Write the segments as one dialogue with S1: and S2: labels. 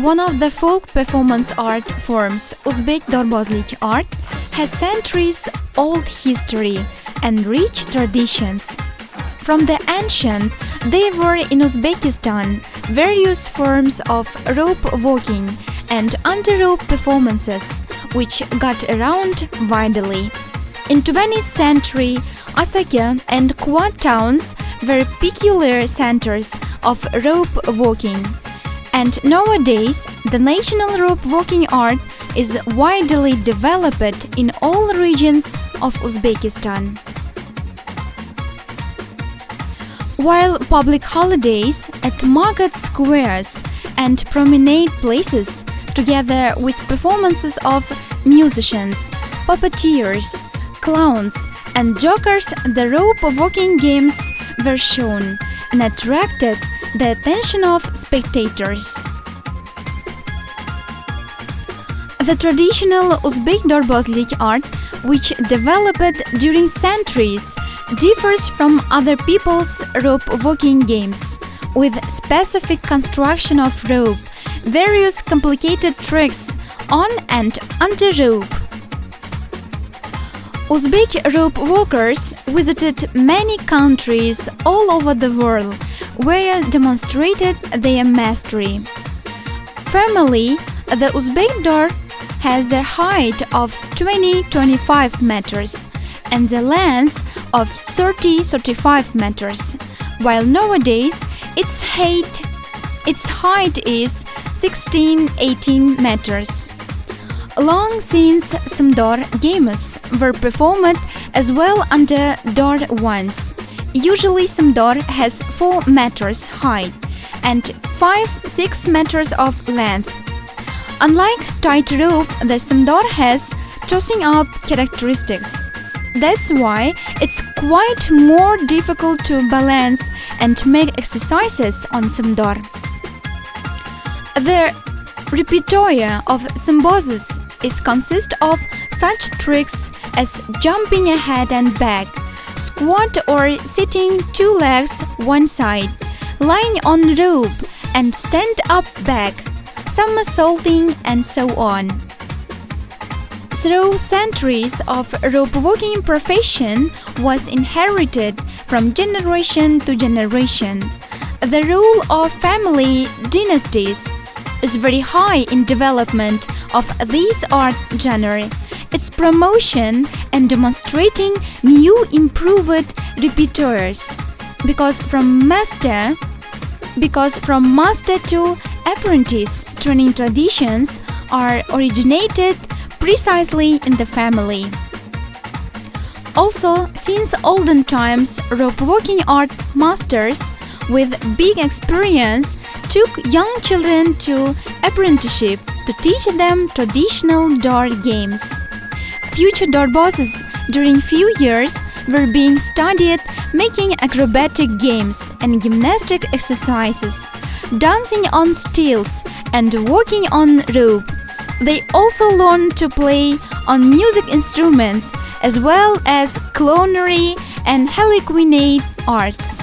S1: one of the folk performance art forms, Uzbek Dorbozlik art has centuries-old history and rich traditions. From the ancient, there were in Uzbekistan various forms of rope walking and under-rope performances, which got around widely. In 20th century, Asaka and Quad towns were peculiar centers of rope walking. And nowadays, the national rope walking art is widely developed in all regions of Uzbekistan. While public holidays at market squares and promenade places, together with performances of musicians, puppeteers, clowns, and jokers, the rope walking games were shown and attracted the attention of spectators. The traditional Uzbek Dorbozlik art, which developed during centuries, differs from other people's rope walking games, with specific construction of rope, various complicated tricks on and under rope. Uzbek rope walkers visited many countries all over the world, where demonstrated their mastery. Formerly, the Uzbek door has a height of 20-25 meters and the length of 30-35 meters, while nowadays its height is 16-18 meters. Long since some door games were performed as well under door ones. Usually some door has 4 meters height and 5-6 meters of length. Unlike tight rope, the samdor has tossing up characteristics. That's why it's quite more difficult to balance and make exercises on samdor. The repertoire of sambozes consists of such tricks as jumping ahead and back, squat or sitting 2 legs one side, lying on rope and stand up back, somersaulting, and so on. Through centuries of rope walking profession was inherited from generation to generation. The role of family dynasties is very high in development of this art genre, its promotion and demonstrating new improved repertoires. Because from master to apprentice training traditions are originated precisely in the family. Also, since olden times, rope walking art masters with big experience took young children to apprenticeship to teach them traditional door games. Future door bosses during few years were being studied making acrobatic games and gymnastic exercises, dancing on stilts and walking on rope. They also learned to play on music instruments as well as clownery and harlequinade arts.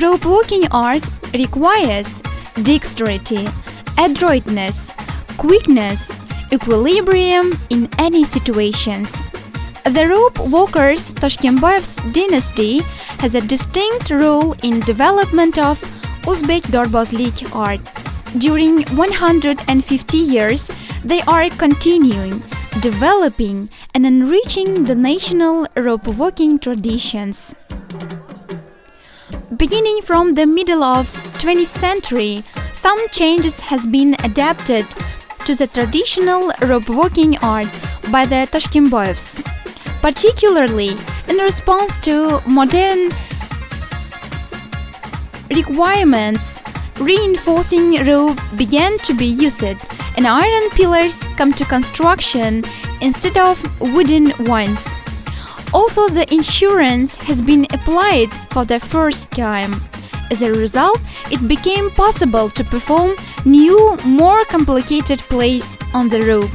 S1: Rope walking art requires dexterity, adroitness, quickness, equilibrium in any situations. The rope walkers Toshkenboyev's dynasty has a distinct role in development of Uzbek Dorbozlik art. During 150 years, they are continuing, developing and enriching the national rope walking traditions. Beginning from the middle of 20th century, some changes has been adapted to the traditional rope walking art by the Toshkenboyevs, particularly in response to modern requirements. Reinforcing rope began to be used, and iron pillars come to construction instead of wooden ones. Also, the insurance has been applied for the first time. As a result, it became possible to perform new, more complicated plays on the rope.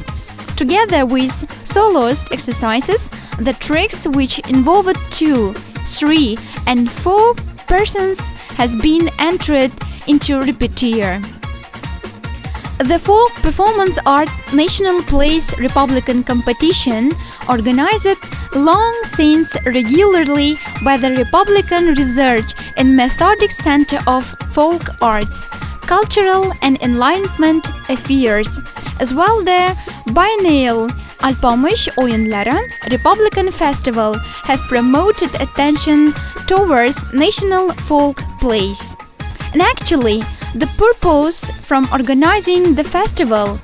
S1: Together with soloist exercises, the tricks which involved 2, 3, and 4 persons has been entered into repertoire. The Folk Performance Art National Place Republican Competition, organized long since regularly by the Republican Research and Methodic Center of Folk Arts, Cultural and Enlightenment Affairs, as well the biennial Alpamış Oyunları Republican Festival have promoted attention towards national folk plays. And actually, the purpose from organizing the festival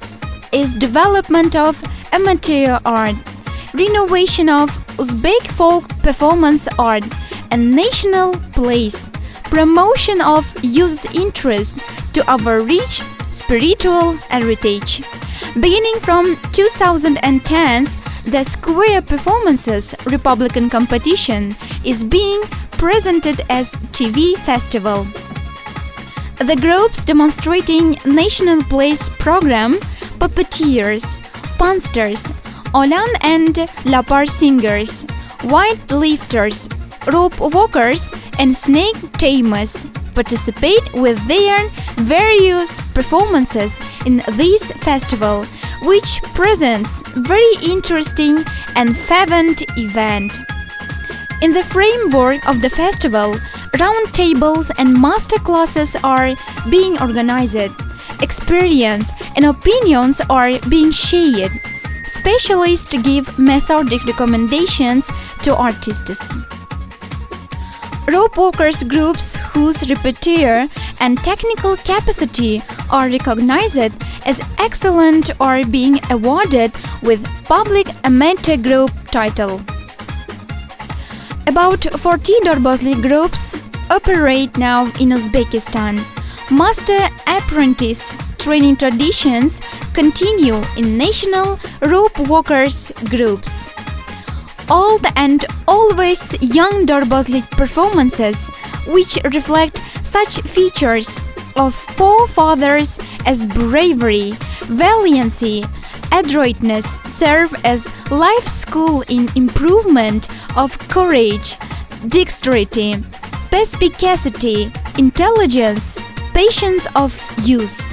S1: is development of amateur art, renovation of Uzbek folk performance art and national plays, promotion of youth interest to our rich spiritual heritage. Beginning from 2010, the Square Performances Republican Competition is being presented as TV festival. The groups demonstrating national plays program puppeteers, punsters, Olan and Lapar singers, white lifters, rope walkers and snake tamers participate with their various performances in this festival, which presents very interesting and fervent event. In the framework of the festival, round tables and master classes are being organized. Experience and opinions are being shared. Specialists give methodic recommendations to artists. Rope walkers groups whose repertoire and technical capacity are recognized as excellent are being awarded with public amateur group title. About 40 Dorbozlik groups operate now in Uzbekistan. Master-apprentice training traditions continue in national rope walkers groups. Old and always young Dorbozlik performances, which reflect such features of forefathers as bravery, valiancy, adroitness, serve as life school in improvement of courage, dexterity, perspicacity, intelligence, patience of use.